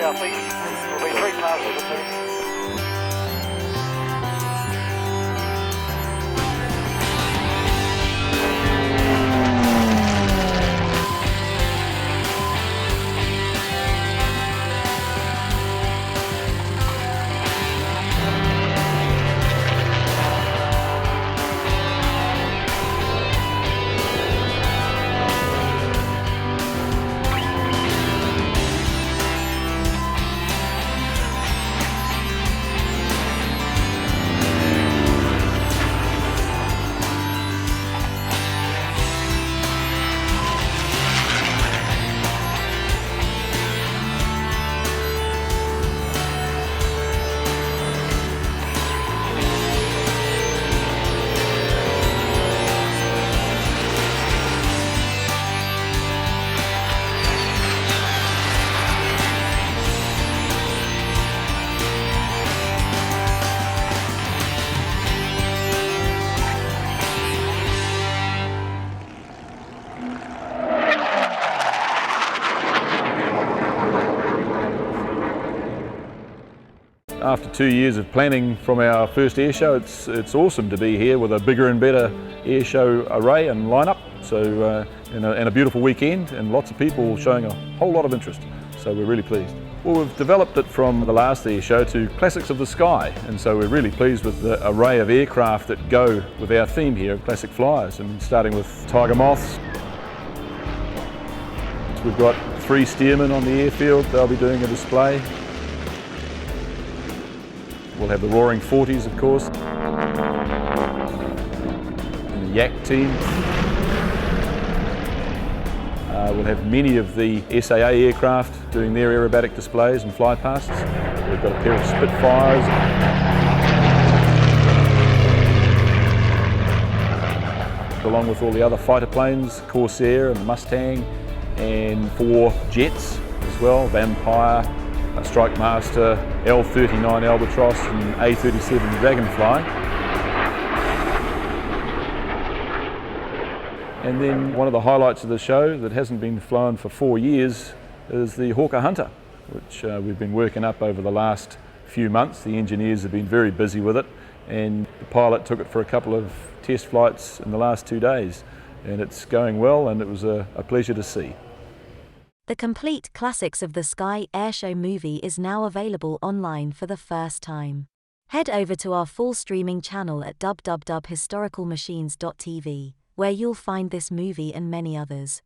southeast. Will be 3 classes of 2. After 2 years of planning from our first airshow, it's awesome to be here with a bigger and better airshow array and lineup. So, and a beautiful weekend and lots of people showing a whole lot of interest. So we're really pleased. Well, we've developed it from the last airshow to classics of the sky, and so we're really pleased with the array of aircraft that go with our theme here of classic flyers. And starting with Tiger Moths, we've got 3 steermen on the airfield. They'll be doing a display. We'll have the Roaring 40s, of course, and the Yak team. We'll have many of the SAA aircraft doing their aerobatic displays and flypasts. We've got a pair of Spitfires. Along with all the other fighter planes, Corsair and Mustang, and 4 jets as well, Vampire, Strike Master, L-39 Albatross and A-37 Dragonfly. And then one of the highlights of the show that hasn't been flown for 4 years is the Hawker Hunter, which we've been working up over the last few months. The engineers have been very busy with it, and the pilot took it for a couple of test flights in the last 2 days, and it's going well, and it was a pleasure to see. The complete Classics of the Sky Airshow movie is now available online for the first time. Head over to our full streaming channel at www.historicalmachines.tv, where you'll find this movie and many others.